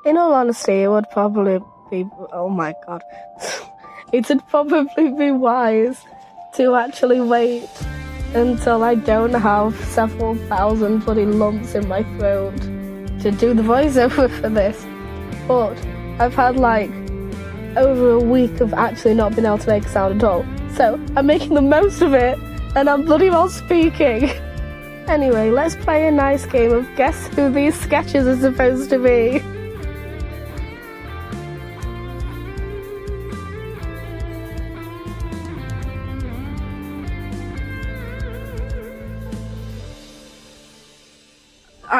In all honesty, it would probably be, oh my god, it would probably be wise to actually wait until I don't have several thousand bloody lumps in my throat to do the voiceover for this. But I've had like over a week of actually not being able to make a sound at all. So I'm making the most of it, and I'm bloody well speaking. Anyway, let's play a nice game of guess who these sketches are supposed to be.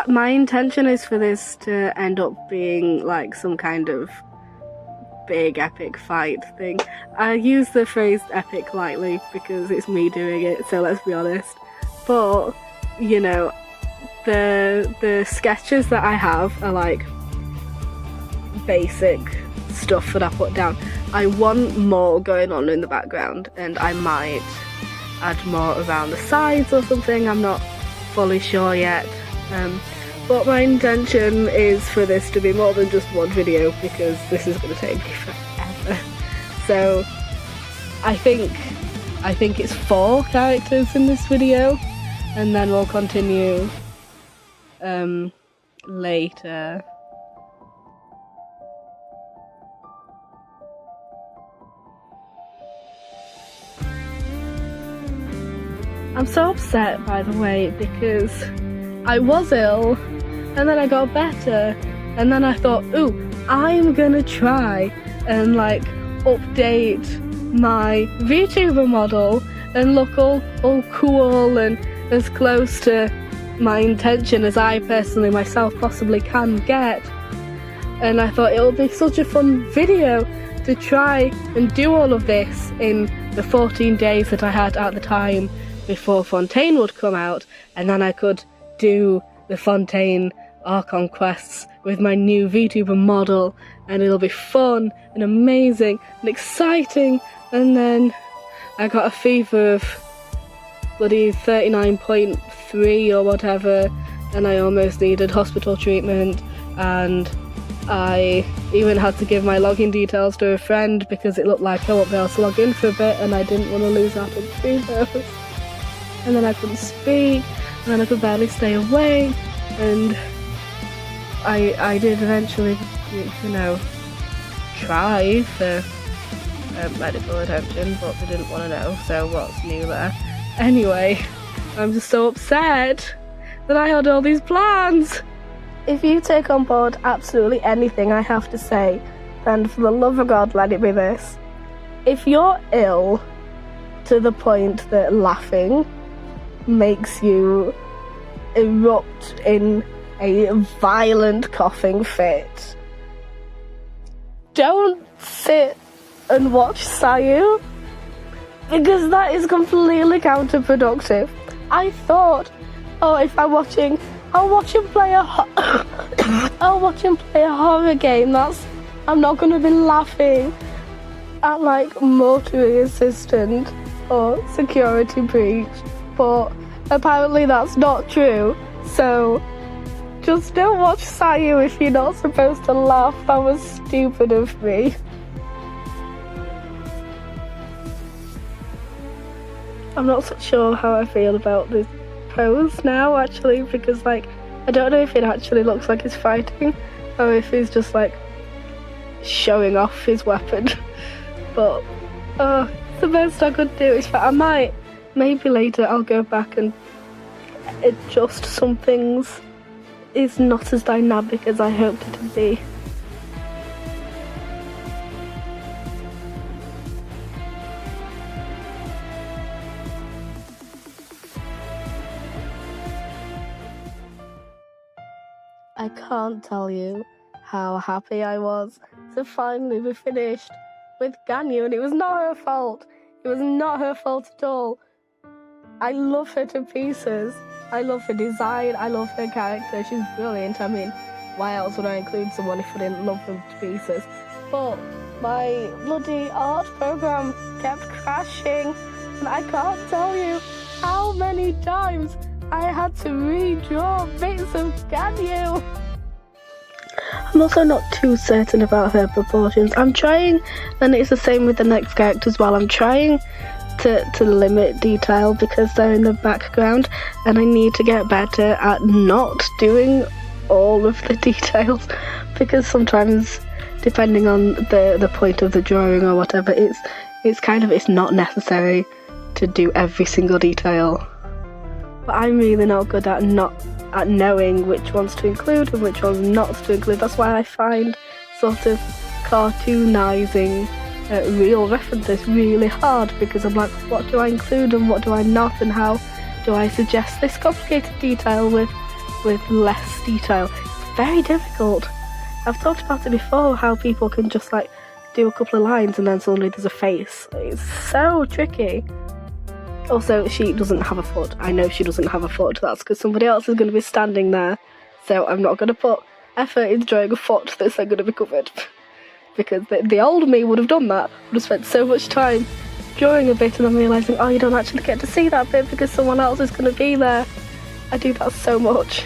My intention is for this to end up being like some kind of big epic fight thing. I use the phrase epic lightly because it's me doing it, so let's be honest. But, you know, the sketches that I have are like basic stuff that I put down. I want more going on in the background, and I might add more around the sides or something. I'm not fully sure yet. But my intention is for this to be more than just one video, because this is going to take me forever. So I think it's 4 characters in this video, and then we'll continue later. I'm so upset, by the way, because I was ill, and then I got better, and then I thought, ooh, I'm gonna try and like update my VTuber model and look all cool and as close to my intention as I personally myself possibly can get. And I thought it would be such a fun video to try and do all of this in the 14 days that I had at the time before Fontaine would come out, and then I could do the Fontaine Archon quests with my new VTuber model, and it'll be fun and amazing and exciting. And then I got a fever of bloody 39.3 or whatever, and I almost needed hospital treatment, and I even had to give my login details to a friend because it looked like I won't be able to log in for a bit, and I didn't want to lose out on those. And then I couldn't speak, and then I could barely stay awake, and I did eventually, you know, try for medical attention, but they didn't want to know, so what's new there? Anyway, I'm just so upset that I had all these plans. If you take on board absolutely anything I have to say, then for the love of God, let it be this. If you're ill to the point that laughing makes you erupt in a violent coughing fit, don't sit and watch Sayu, because that is completely counterproductive. I thought, oh, if I'm watching, I'll watch him play a horror game. I'm not gonna be laughing at like mortuary assistant or security breach, but apparently that's not true. So just don't watch Sayu if you're not supposed to laugh. That was stupid of me. I'm not so sure how I feel about this pose now, actually, because like I don't know if it actually looks like he's fighting or if he's just like showing off his weapon. But the best I could do is I might, maybe later I'll go back and adjust some things. It's not as dynamic as I hoped it to be. I can't tell you how happy I was to finally be finished with Ganyu, and it was not her fault. It was not her fault at all. I love her to pieces. I love her design, I love her character, she's brilliant. I mean, why else would I include someone if I didn't love them to pieces? But my bloody art program kept crashing, and I can't tell you how many times I had to redraw bits of Ganyu. I'm also not too certain about her proportions. I'm trying, and it's the same with the next character as well, I'm trying to limit detail because they're in the background, and I need to get better at not doing all of the details, because sometimes, depending on the point of the drawing or whatever, it's not necessary to do every single detail. But I'm really not good at knowing which ones to include and which ones not to include. That's why I find sort of cartoonizing real references really hard, because I'm like, what do I include and what do I not, and how do I suggest this complicated detail with less detail? It's very difficult. I've talked about it before, how people can just like do a couple of lines and then suddenly there's a face. It's so tricky. Also, she doesn't have a foot. I know she doesn't have a foot. That's because somebody else is going to be standing there. So I'm not going to put effort into drawing a foot that's then going to be covered. Because the old me would have done that. Would have spent so much time drawing a bit and then realising, oh, you don't actually get to see that bit because someone else is going to be there. I do that so much.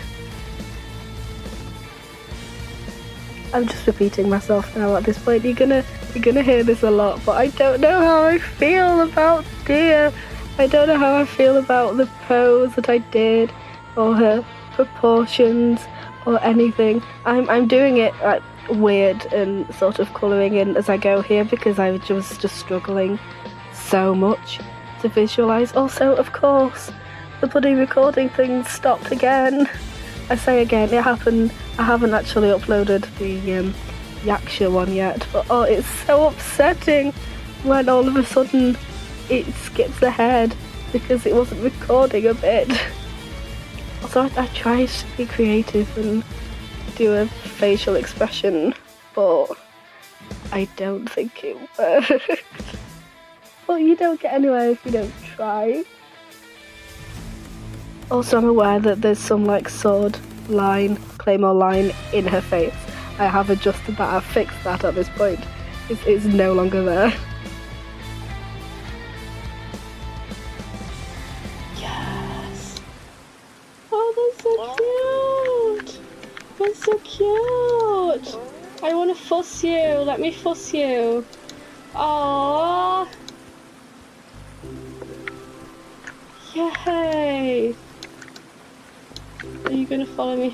I'm just repeating myself now at this point. You're gonna hear this a lot, but I don't know how I feel about Dia. I don't know how I feel about the pose that I did, or her proportions, or anything. I'm doing it like weird and sort of colouring in as I go here because I was just struggling so much to visualise. Also, of course, the bloody recording thing stopped again. I say again, it happened. I haven't actually uploaded the Yaksha one yet, but oh, it's so upsetting when all of a sudden it skips ahead because it wasn't recording a bit. Also, I tried to be creative and do a facial expression, but I don't think it worked. But you don't get anywhere if you don't try. Also, I'm aware that there's some like sword line, claymore line in her face. I have adjusted that, I've fixed that at this point. It's no longer there. Yes! Oh, that's so cute! That's so cute! I want to fuss you, let me fuss you. Aww! Yay! Are you gonna follow me